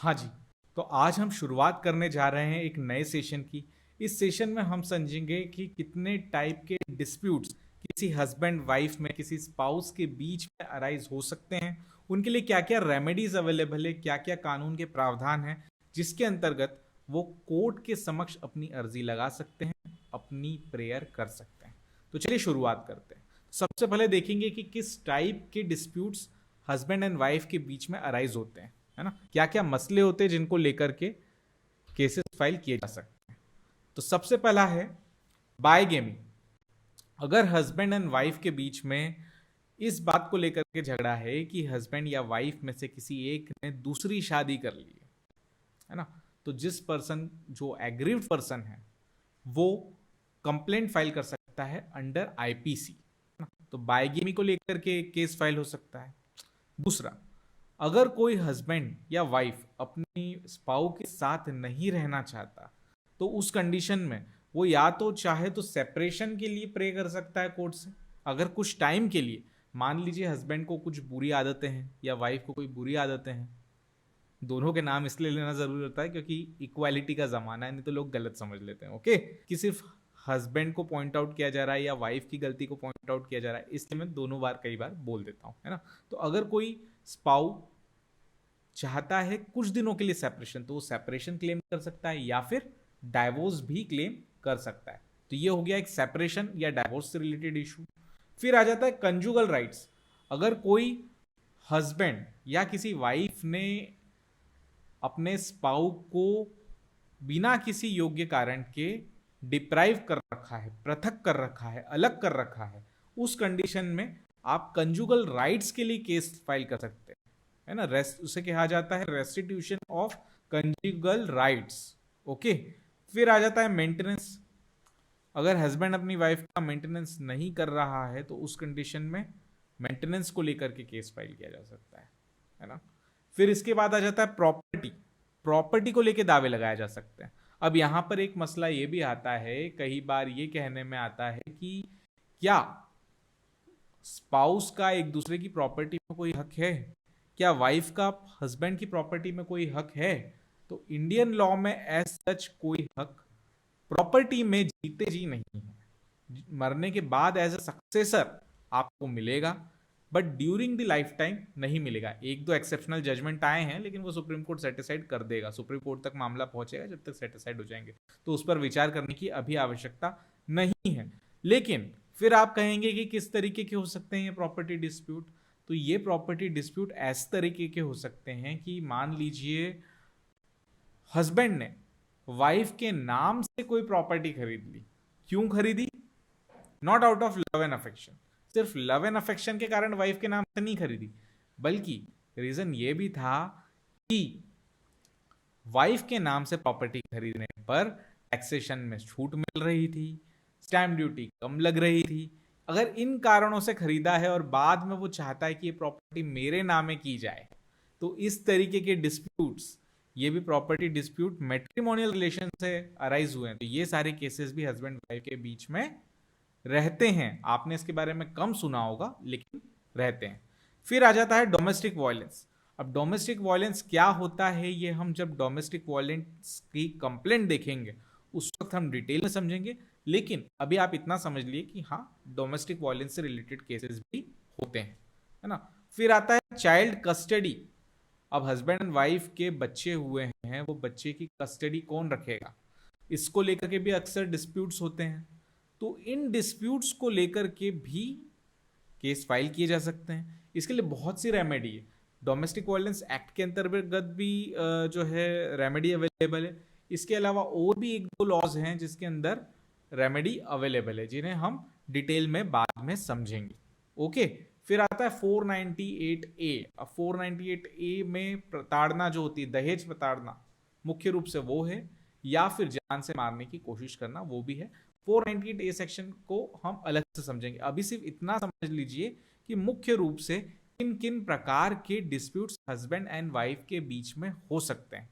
हाँ जी, तो आज हम शुरुआत करने जा रहे हैं एक नए सेशन की। इस सेशन में हम समझेंगे कि कितने टाइप के डिस्प्यूट्स किसी हस्बैंड वाइफ में, किसी स्पाउस के बीच में अराइज हो सकते हैं। उनके लिए क्या क्या रेमेडीज अवेलेबल है, क्या क्या कानून के प्रावधान हैं जिसके अंतर्गत वो कोर्ट के समक्ष अपनी अर्जी लगा सकते हैं, अपनी प्रेयर कर सकते हैं। तो चलिए शुरुआत करते हैं। सबसे पहले देखेंगे कि किस टाइप के डिस्प्यूट्स हस्बैंड एंड वाइफ के बीच में अराइज होते हैं, है ना। क्या क्या मसले होते हैं जिनको लेकर के केसेस फाइल किए जा सकते हैं। तो सबसे पहला है बायगेमी। अगर हस्बैंड एंड वाइफ के बीच में इस बात को लेकर के झगड़ा है कि हस्बैंड या वाइफ में से किसी एक ने दूसरी शादी कर ली है ना, तो जिस पर्सन जो एग्रीव्ड पर्सन है वो कंप्लेंट फाइल कर सकता है अंडर आईपीसी। तो बायगेमी को लेकर के केस फाइल हो सकता है। दूसरा, अगर कोई हस्बैंड या वाइफ अपनी स्पाउ के साथ नहीं रहना चाहता तो उस कंडीशन में वो या तो चाहे तो सेपरेशन के लिए प्रे कर सकता है कोर्ट से। अगर कुछ टाइम के लिए, मान लीजिए हस्बैंड को कुछ बुरी आदतें हैं या वाइफ को कोई बुरी आदतें हैं, दोनों के नाम इसलिए लेना जरूरी होता है क्योंकि इक्वालिटी का जमाना है, नहीं तो लोग गलत समझ लेते हैं। ओके, कि सिर्फ हस्बैंड को पॉइंट आउट किया जा रहा है या वाइफ की गलती को पॉइंट आउट किया जा रहा है, इसलिए मैं दोनों बार कई बार बोल देता हूं, है ना। तो अगर कोई स्पाउ चाहता है कुछ दिनों के लिए सेपरेशन, तो वो सेपरेशन क्लेम कर सकता है या फिर डाइवोर्स भी क्लेम कर सकता है। तो ये हो गया एक सेपरेशन या डाइवोर्स से रिलेटेड इशू। फिर आ जाता है कंजुगल राइट्स। अगर कोई हस्बैंड या किसी वाइफ ने अपने स्पाउ को बिना किसी योग्य कारण के डिप्राइव कर रखा है, पृथक कर रखा है, अलग कर रखा है, उस कंडीशन में आप कंजुगल राइट्स के लिए केस फाइल कर सकते हैं, है ना। उसे कहा जाता है restitution of conjugal rights. Okay, फिर आ जाता है मेंटेनेंस। अगर हस्बैंड अपनी वाइफ का मेंटेनेंस नहीं कर रहा है तो उस कंडीशन में मेंटेनेंस को लेकर के केस फाइल किया जा सकता है ना। फिर इसके बाद आ जाता है प्रॉपर्टी। प्रॉपर्टी को लेकर दावे लगाए जा सकते हैं। अब यहां पर एक मसला ये भी आता है, कई बार ये कहने में आता है कि क्या स्पाउस का एक दूसरे की प्रॉपर्टी में कोई हक है, क्या वाइफ का हस्बैंड की प्रॉपर्टी में कोई हक है। तो इंडियन लॉ में एज सच कोई हक प्रॉपर्टी में जीते जी नहीं है। मरने के बाद एज ए सक्सेसर आपको मिलेगा, but during the life time नहीं मिलेगा। एक दो एक्सेप्शनल जजमेंट आए हैं लेकिन वो सुप्रीम कोर्ट सेटिसाइड कर देगा। सुप्रीम कोर्ट तक मामला पहुंचेगा जब तक सेटिसाइड हो जाएंगे, तो उस पर विचार करने की अभी आवश्यकता नहीं है। लेकिन फिर आप कहेंगे कि किस तरीके के हो सकते हैं ये प्रॉपर्टी डिस्प्यूट। तो ये प्रॉपर्टी डिस्प्यूट ऐसे तरीके के हो सकते हैं कि मान लीजिए हस्बैंड ने वाइफ के नाम से कोई प्रॉपर्टी खरीद ली। क्यों खरीदी? Not out of love and affection, सिर्फ लव एंड अफेक्शन के कारण वाइफ के नाम से नहीं खरीदी, बल्कि रीजन ये भी था कि वाइफ के नाम से प्रॉपर्टी खरीदने पर टैक्सेशन में छूट मिल रही थी, स्टैम्प ड्यूटी कम लग रही थी। अगर इन कारणों से खरीदा है और बाद में वो चाहता है कि ये प्रॉपर्टी मेरे नामे की जाए, तो इस तरीके के डिस्प्यूट्स, ये भी प्रॉपर्टी डिस्प्यूट मैट्रिमोनियल रिलेशन से अराइज हुए हैं। तो ये सारे केसेस भी हस्बैंड वाइफ के बीच में रहते हैं। आपने इसके बारे में कम सुना होगा लेकिन रहते हैं। फिर आ जाता है डोमेस्टिक वायलेंस। अब डोमेस्टिक वायलेंस क्या होता है, ये हम जब डोमेस्टिक वायलेंस की कंप्लेंट देखेंगे उस वक्त हम डिटेल में समझेंगे। लेकिन अभी आप इतना समझ लिए कि हाँ, डोमेस्टिक वायलेंस से रिलेटेड केसेस भी होते हैं, है ना। फिर आता है चाइल्ड कस्टडी। अब हस्बैंड एंड वाइफ के बच्चे हुए हैं, वो बच्चे की कस्टडी कौन रखेगा, इसको लेकर के भी अक्सर डिस्प्यूट्स होते हैं। तो इन डिस्प्यूट्स को लेकर के भी केस फाइल किए जा सकते हैं। इसके लिए बहुत सी रेमेडी है। डोमेस्टिक वायलेंस एक्ट के अंतर्गत भी जो है रेमेडी अवेलेबल है। इसके अलावा और भी एक दो लॉज हैं जिसके अंदर रेमेडी अवेलेबल है, जिन्हें हम डिटेल में बाद में समझेंगे। ओके, फिर आता है 498A। अब 498A में प्रताड़ना जो होती है, दहेज प्रताड़ना मुख्य रूप से वो है, या फिर जान से मारने की कोशिश करना वो भी है। 498A सेक्शन को हम अलग से समझेंगे। अभी सिर्फ इतना समझ लीजिए कि मुख्य रूप से किन किन प्रकार के डिस्प्यूट्स हस्बैंड एंड वाइफ के बीच में हो सकते हैं।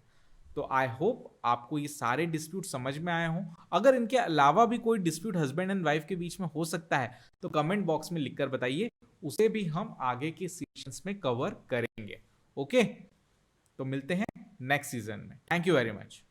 तो आई होप आपको ये सारे डिस्प्यूट समझ में आए हों। अगर इनके अलावा भी कोई डिस्प्यूट हस्बैंड एंड वाइफ के बीच में हो सकता है तो कमेंट बॉक्स में लिखकर बताइए, उसे भी हम आगे के सेशंस में कवर करेंगे। ओके, तो मिलते हैं नेक्स्ट सीजन में। Thank you very much.